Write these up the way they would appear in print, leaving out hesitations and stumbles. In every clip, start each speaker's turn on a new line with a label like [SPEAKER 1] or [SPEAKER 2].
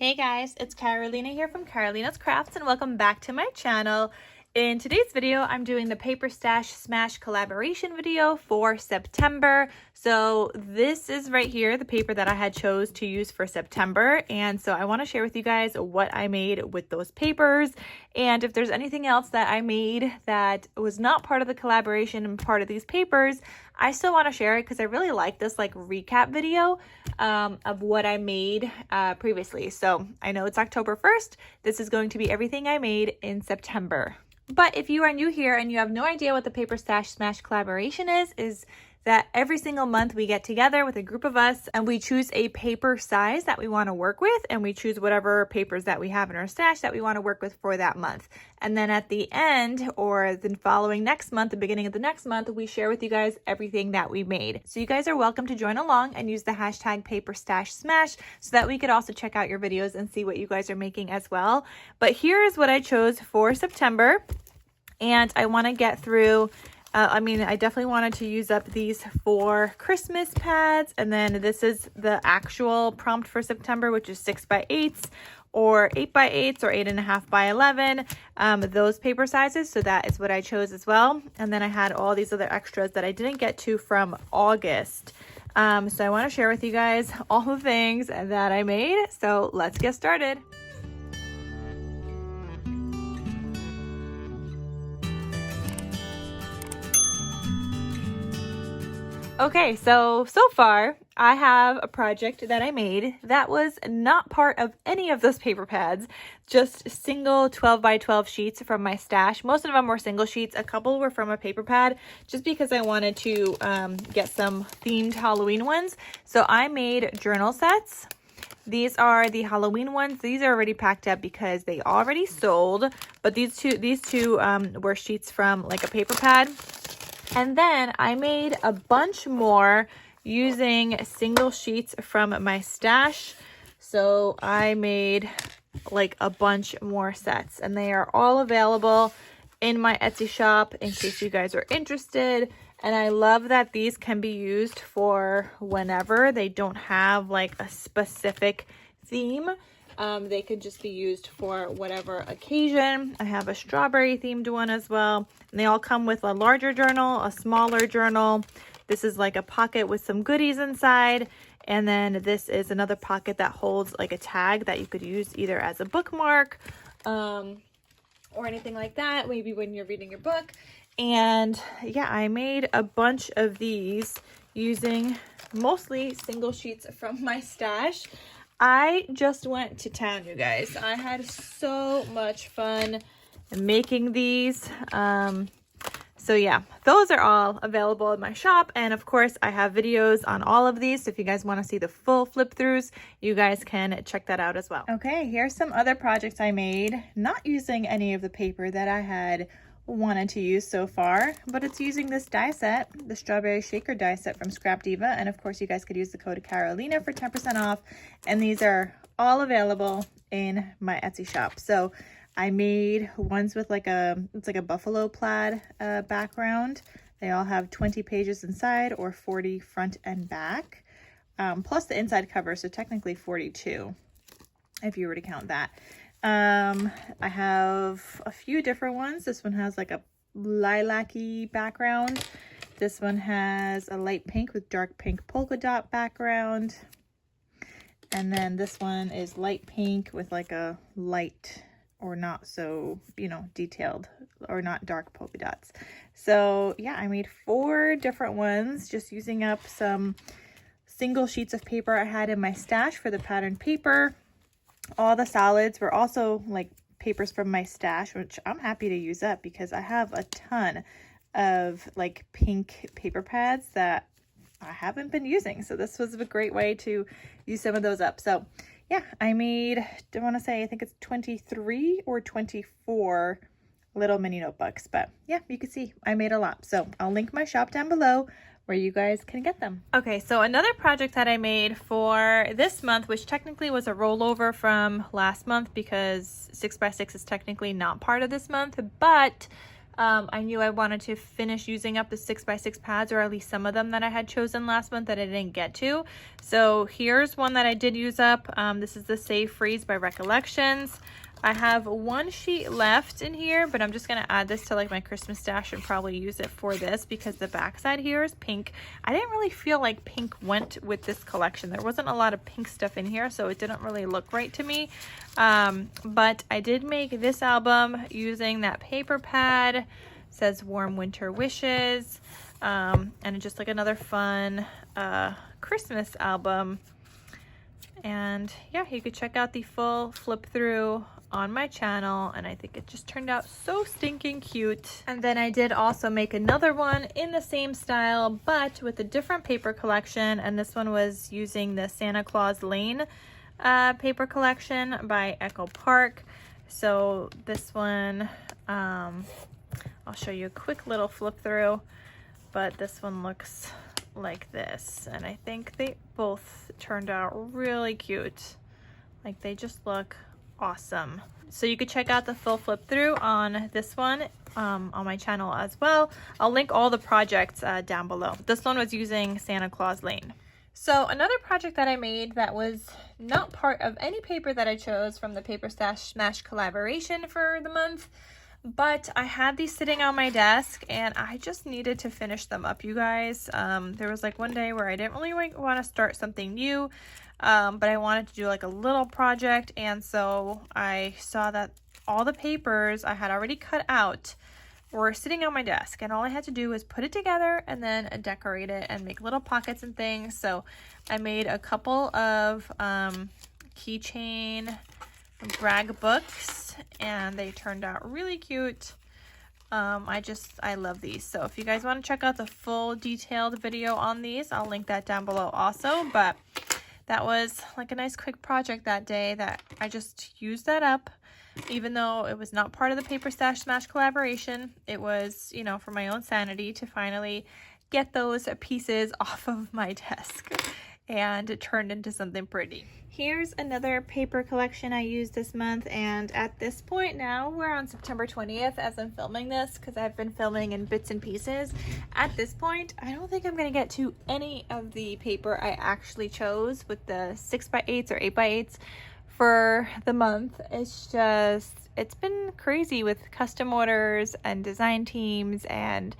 [SPEAKER 1] Hey guys, it's Carolina here from KarolinasKrafts and welcome back to my channel. In today's video, I'm doing the Paper Stash Smash collaboration video for September. So this is right here, the paper that I had chose to use for September. And so I want to share with you guys what I made with those papers. And if there's anything else that I made that was not part of the collaboration and part of these papers, I still want to share it because I really like this recap video of what I made previously. So I know it's October 1st. This is going to be everything I made in September. But if you are new here and you have no idea what the Paper Stash Smash collaboration is that every single month we get together with a group of us and we choose a paper size that we want to work with, and we choose whatever papers that we have in our stash that we want to work with for that month. And then at the end, or the following next month, the beginning of the next month, we share with you guys everything that we made. So you guys are welcome to join along and use the hashtag Paper Stash Smash so that we could also check out your videos and see what you guys are making as well. But here is what I chose for September. And I want to get through, I definitely wanted to use up these 4 Christmas pads. And then this is the actual prompt for September, which is 6x8s or 8x8s or 8.5 by 11, those paper sizes. So that is what I chose as well. And then I had all these other extras that I didn't get to from August. So I want to share with you guys all the things that I made. So let's get started. Okay, so far I have a project that I made that was not part of any of those paper pads, just single 12 by 12 sheets from my stash. Most of them were single sheets. A couple were from a paper pad just because I wanted to get some themed Halloween ones. So I made journal sets. These are the Halloween ones. These are already packed up because they already sold, but these two were sheets from like a paper pad. And then I made a bunch more using single sheets from my stash. So I made like a bunch more sets, and they are all available in my Etsy shop in case you guys are interested. And I love that these can be used for whenever. They don't have like a specific theme. They could just be used for whatever occasion. I have a strawberry themed one as well. And they all come with a larger journal, a smaller journal. This is like a pocket with some goodies inside. And then this is another pocket that holds like a tag that you could use either as a bookmark or anything like that, maybe when you're reading your book. And yeah, I made a bunch of these using mostly single sheets from my stash. I just went to town, you guys. I had so much fun making these. So yeah, those are all available in my shop. And of course, I have videos on all of these. So if you guys want to see the full flip throughs, you guys can check that out as well. Okay, here's some other projects I made, not using any of the paper that I had wanted to use so far, but it's using this die set, the strawberry shaker die set from Scrap Diva. And of course you guys could use the code Carolina for 10% off, and these are all available in my Etsy shop. So I made ones with it's like a buffalo plaid background. They all have 20 pages inside or 40 front and back, plus the inside cover, so technically 42 if you were to count that. I have a few different ones. This one has like a lilac-y background. This one has a light pink with dark pink polka dot background. And then this one is light pink with like a light or not so, detailed or not dark polka dots. So yeah, I made 4 different ones just using up some single sheets of paper I had in my stash for the pattern paper. All the solids were also like papers from my stash, which I'm happy to use up because I have a ton of like pink paper pads that I haven't been using. So this was a great way to use some of those up. So yeah, I made, I think it's 23 or 24 little mini notebooks. But yeah, you can see I made a lot. So I'll link my shop down below where you guys can get them. Okay, so another project that I made for this month, which technically was a rollover from last month because 6x6 is technically not part of this month, but I knew I wanted to finish using up the 6x6 pads, or at least some of them that I had chosen last month that I didn't get to. So here's one that I did use up. This is the Save Freeze by Recollections. I have one sheet left in here, but I'm just going to add this to like my Christmas stash and probably use it for this because the backside here is pink. I didn't really feel like pink went with this collection. There wasn't a lot of pink stuff in here, so it didn't really look right to me. But I did make this album using that paper pad. It says Warm Winter Wishes, and it's just like another fun Christmas album. And yeah, you could check out the full flip through on my channel, and I think it just turned out so stinking cute. And then I did also make another one in the same style but with a different paper collection, and this one was using the Santa Claus Lane paper collection by Echo Park. So this one, I'll show you a quick little flip through, but this one looks like this, and I think they both turned out really cute. Like, they just look awesome. So you could check out the full flip through on this one on my channel as well. I'll link all the projects down below. This one was using Santa Claus Lane. So another project that I made that was not part of any paper that I chose from the Paper Stash Smash collaboration for the month, but I had these sitting on my desk and I just needed to finish them up, you guys. There was like one day where I didn't really want to start something new, but I wanted to do like a little project, and so I saw that all the papers I had already cut out were sitting on my desk, and all I had to do was put it together and then decorate it and make little pockets and things. So I made a couple of keychain brag books, and they turned out really cute. I love these. So if you guys want to check out the full detailed video on these, I'll link that down below also. But that was like a nice quick project that day that I just used that up. Even though it was not part of the Paper Stash Smash collaboration, it was, you know, for my own sanity to finally get those pieces off of my desk, and it turned into something pretty. Here's another paper collection I used this month, and at this point now, we're on September 20th as I'm filming this, because I've been filming in bits and pieces. At this point, I don't think I'm going to get to any of the paper I actually chose with the 6x8s or 8x8s for the month. It's been crazy with custom orders and design teams and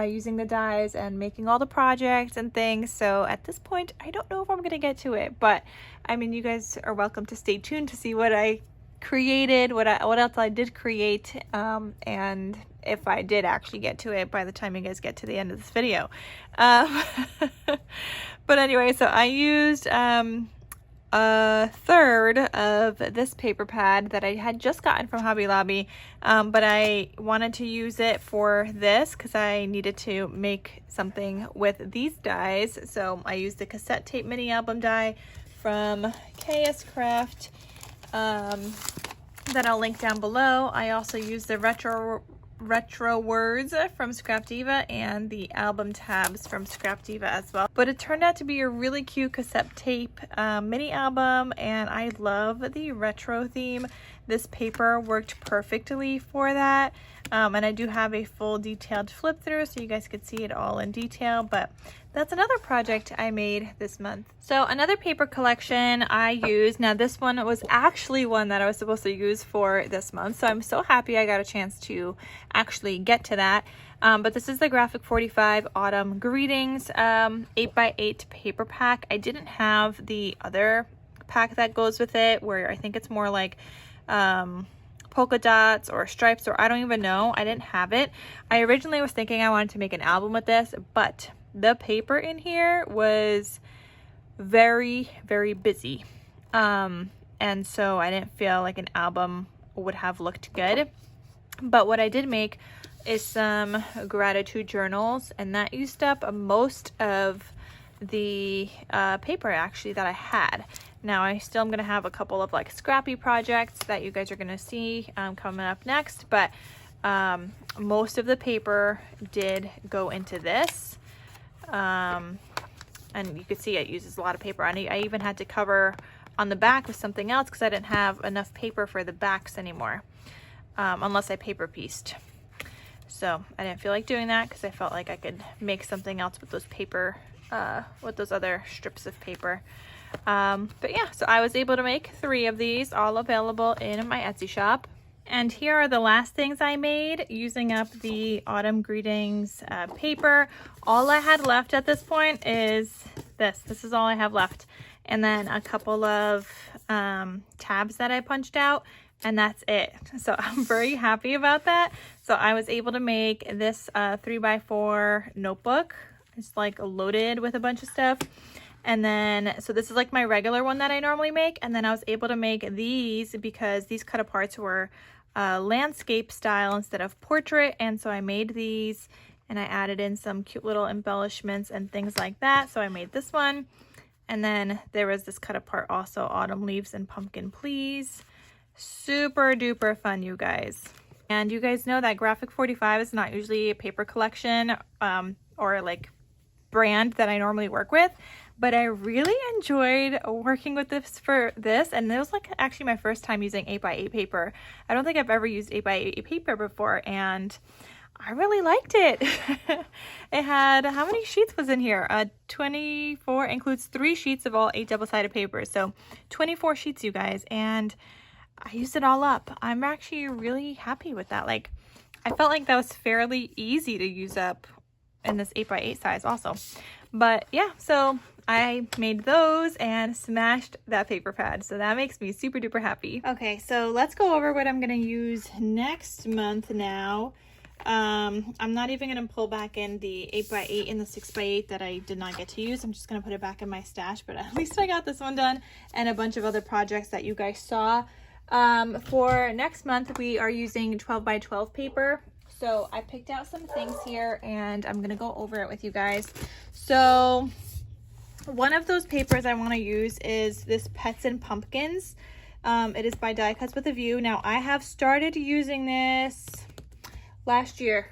[SPEAKER 1] using the dies and making all the projects and things. So at this point, I don't know if I'm gonna get to it, but I mean, you guys are welcome to stay tuned to see what I created, what else I did create, and if I did actually get to it by the time you guys get to the end of this video. But anyway, so I used a third of this paper pad that I had just gotten from Hobby Lobby, but I wanted to use it for this because I needed to make something with these dies. So I used the cassette tape mini album die from KarolinasKrafts that I'll link down below. I also used the retro words from Scrap Diva and the album tabs from Scrap Diva as well. But it turned out to be a really cute cassette tape mini album, and I love the retro theme. This paper worked perfectly for that, and I do have a full detailed flip through so you guys could see it all in detail. But that's another project I made this month. So another paper collection I used, now this one was actually one that I was supposed to use for this month, so I'm so happy I got a chance to actually get to that. But this is the Graphic 45 Autumn Greetings 8x8 paper pack. I didn't have the other pack that goes with it, where I think it's more like polka dots or stripes, or I don't even know. I didn't have it. I originally was thinking I wanted to make an album with this, but the paper in here was very, very busy. And so I didn't feel like an album would have looked good. But what I did make is some gratitude journals, and that used up most of the paper actually that I had. Now I still am going to have a couple of like scrappy projects that you guys are going to see coming up next, but most of the paper did go into this. And you could see it uses a lot of paper. I even had to cover on the back with something else because I didn't have enough paper for the backs anymore, unless I paper pieced. So I didn't feel like doing that because I felt like I could make something else with those paper, with those other strips of paper. But yeah, so I was able to make 3 of these, all available in my Etsy shop. And here are the last things I made using up the Autumn Greetings paper. All I had left at this point is this. This is all I have left. And then a couple of tabs that I punched out, and that's it. So I'm very happy about that. So I was able to make this 3x4 notebook. It's like loaded with a bunch of stuff. And then, so this is like my regular one that I normally make. And then I was able to make these because these cut aparts were landscape style instead of portrait. And so I made these and I added in some cute little embellishments and things like that. So I made this one. And then there was this cut apart also, autumn leaves and pumpkin please. Super duper fun, you guys. And you guys know that Graphic 45 is not usually a paper collection or like brand that I normally work with, but I really enjoyed working with this for this. And it was like actually my first time using 8x8 paper. I don't think I've ever used 8x8 paper before, and I really liked it. It had, how many sheets was in here? 24, includes 3 sheets of all 8 double-sided papers. So 24 sheets, you guys. And I used it all up. I'm actually really happy with that. Like, I felt like that was fairly easy to use up in this 8x8 size also. But yeah, so I made those and smashed that paper pad. So that makes me super duper happy. Okay, so let's go over what I'm gonna use next month now. I'm not even going to pull back in the 8x8 and the 6x8 that I did not get to use. I'm just going to put it back in my stash, but at least I got this one done and a bunch of other projects that you guys saw. For next month, we are using 12x12 paper. So I picked out some things here and I'm going to go over it with you guys. So one of those papers I want to use is this Pets and Pumpkins. It is by Die Cuts with a View. Now I have started using this last year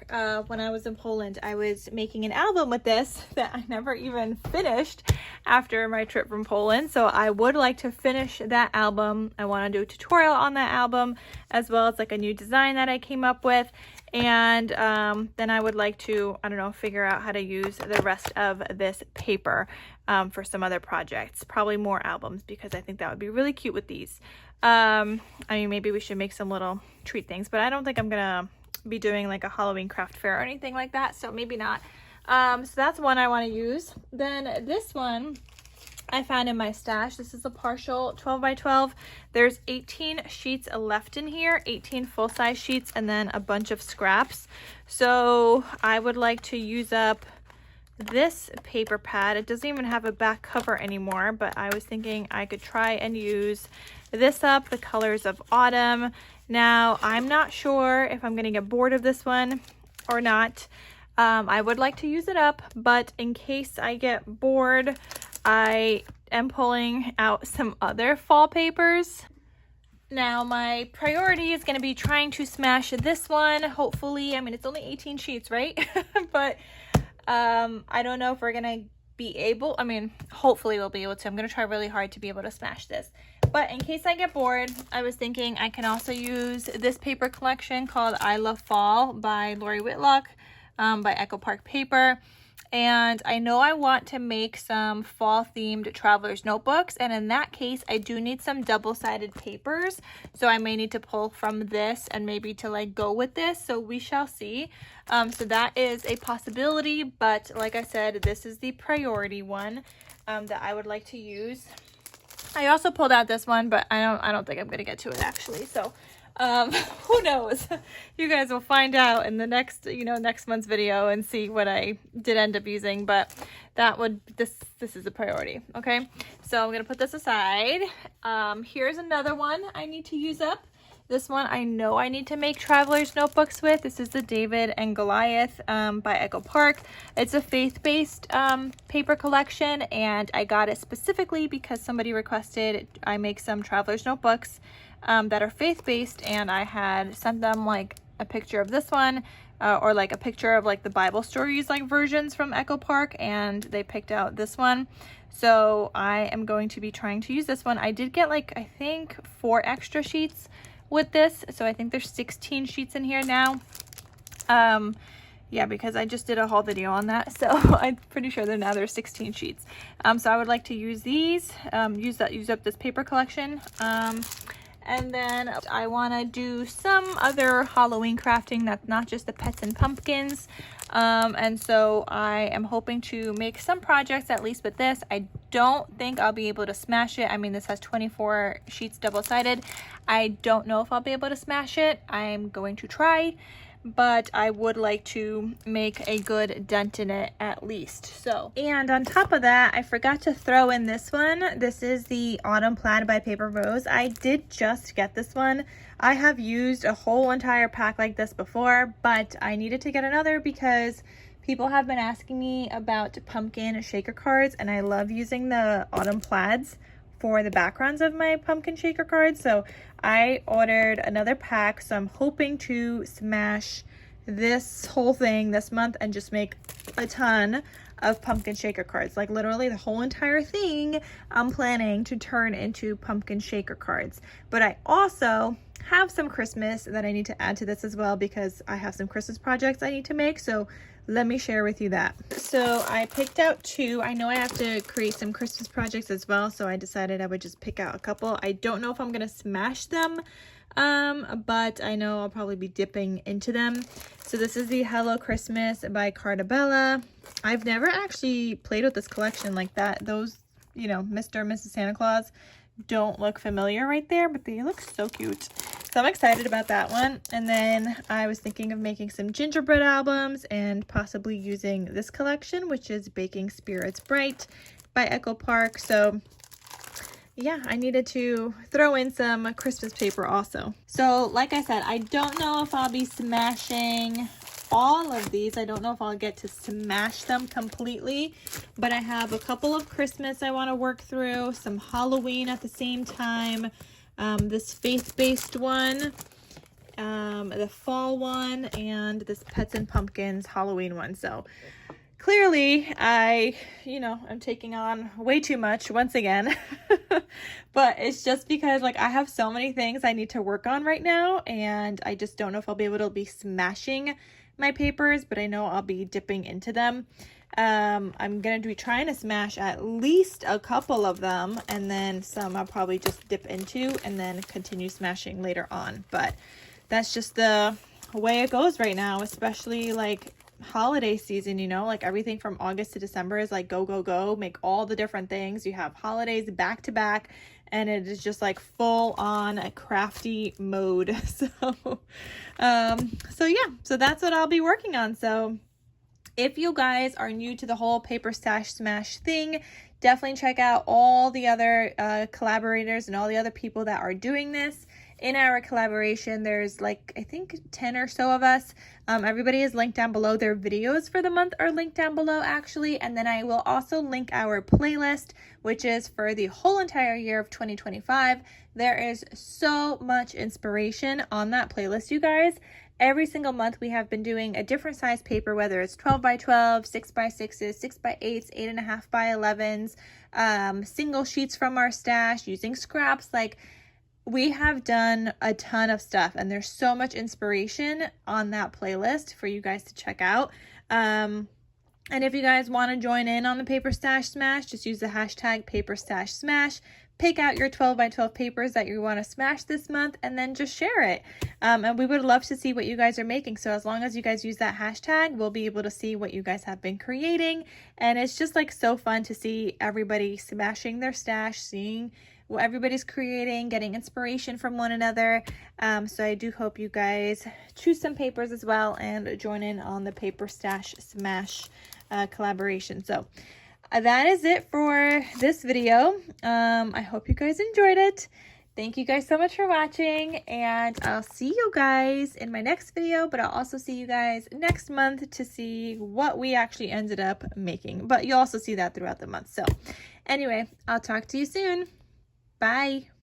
[SPEAKER 1] when I was in Poland. I was making an album with this that I never even finished after my trip from Poland. So I would like to finish that album. I want to do a tutorial on that album, as well as like a new design that I came up with. And then I would like to, I don't know, figure out how to use the rest of this paper for some other projects. Probably more albums, because I think that would be really cute with these. I mean, maybe we should make some little treat things, but I don't think I'm gonna be doing like a Halloween craft fair or anything like that, so maybe not. So that's one I want to use. Then this one I found in my stash. This is a partial 12x12. There's 18 sheets left in here, 18 full-size sheets, and then a bunch of scraps. So I would like to use up this paper pad. It doesn't even have a back cover anymore, but I was thinking I could try and use this up, the colors of autumn. Now, I'm not sure if I'm going to get bored of this one or not. I would like to use it up, but in case I get bored, I am pulling out some other fall papers. Now, my priority is going to be trying to smash this one, hopefully. I mean, it's only 18 sheets, right? But I don't know if we're going to be able, I mean, hopefully we'll be able to. I'm going to try really hard to be able to smash this. But in case I get bored, I was thinking I can also use this paper collection called I Love Fall by Lori Whitlock, by Echo Park Paper. And I know I want to make some fall themed traveler's notebooks, and in that case I do need some double-sided papers, so I may need to pull from this and maybe to like go with this, so we shall see. So that is a possibility, but like I said, this is the priority one that I would like to use. I also pulled out this one, but I don't think I'm gonna get to it actually, so who knows. You guys will find out in the next next month's video and see what I did end up using, but this is a priority. Okay, so I'm gonna put this aside. Here's another one I need to use up. This one I know I need to make traveler's notebooks with. This is the David and Goliath by Echo Park. It's a faith-based paper collection, and I got it specifically because somebody requested I make some traveler's notebooks that are faith-based, and I had sent them like a picture of this one or like a picture of like the Bible stories like versions from Echo Park, and they picked out this one. So I am going to be trying to use this one. I did get like I think 4 extra sheets with this, so I think there's 16 sheets in here now. Yeah, because I just did a haul video on that, so I'm pretty sure that now there's 16 sheets. So I would like to use these, use up this paper collection. And then I want to do some other Halloween crafting that's not just the pets and pumpkins. And so I am hoping to make some projects, at least with this. I don't think I'll be able to smash it. I mean, this has 24 sheets double-sided. I don't know if I'll be able to smash it. I'm going to try, but I would like to make a good dent in it at least. So, and on top of that, I forgot to throw in this one. This is the Autumn Plaid by Paper Rose. I did just get this one. I have used a whole entire pack like this before, but I needed to get another because people have been asking me about pumpkin shaker cards, and I love using the Autumn Plaids for the backgrounds of my pumpkin shaker cards. So I ordered another pack, so I'm hoping to smash this whole thing this month and just make a ton of pumpkin shaker cards. Like literally the whole entire thing I'm planning to turn into pumpkin shaker cards. But I also have some Christmas that I need to add to this as well, because I have some Christmas projects I need to make. So let me share with you that. So I picked out two. I know I have to create some Christmas projects as well, so I decided I would just pick out a couple. I don't know if I'm gonna smash them, but I know I'll probably be dipping into them. So this is the Hello Christmas by Cartabella. I've never actually played with this collection like that. Those, you know, Mr. and Mrs. Santa Claus don't look familiar right there, but they look so cute. So I'm excited about that one. And then I was thinking of making some gingerbread albums and possibly using this collection, which is Baking Spirits Bright by Echo Park. So yeah, I needed to throw in some Christmas paper also. So like I said, I don't know if I'll be smashing all of these. I don't know if I'll get to smash them completely, but I have a couple of Christmas I want to work through, some Halloween at the same time, this faith-based one, the fall one, and this Pets and Pumpkins Halloween one. So clearly I'm taking on way too much once again, but it's just because like I have so many things I need to work on right now, and I just don't know if I'll be able to be smashing my papers, but I know I'll be dipping into them. I'm gonna be trying to smash at least a couple of them, and then some I'll probably just dip into and then continue smashing later on. But that's just the way it goes right now, especially like holiday season, you know, like everything from August to December is like go, go, go, make all the different things. You have holidays back to back, and it is just like full on a crafty mode. So yeah, so that's what I'll be working on. So if you guys are new to the whole paper stash smash thing, definitely check out all the other collaborators and all the other people that are doing this. In our collaboration, there's like, I think 10 or so of us. Everybody is linked down below. Their videos for the month are linked down below actually. And then I will also link our playlist, which is for the whole entire year of 2025. There is so much inspiration on that playlist, you guys. Every single month we have been doing a different size paper, whether it's 12 by 12, 6 by 6s, 6 by 8s, 8.5 by 11s, single sheets from our stash, using scraps. Like, we have done a ton of stuff, and there's so much inspiration on that playlist for you guys to check out. And if you guys want to join in on the Paper Stash Smash, just use the hashtag Paper Stash Smash. Pick out your 12 by 12 papers that you want to smash this month, and then just share it. And we would love to see what you guys are making. So as long as you guys use that hashtag, we'll be able to see what you guys have been creating. And it's just like so fun to see everybody smashing their stash, seeing what everybody's creating, getting inspiration from one another. So I do hope you guys choose some papers as well and join in on the Paper Stash Smash collaboration. So that is it for this video. I hope you guys enjoyed it. Thank you guys so much for watching, and I'll see you guys in my next video, but I'll also see you guys next month to see what we actually ended up making. But you'll also see that throughout the month. So anyway, I'll talk to you soon. Bye.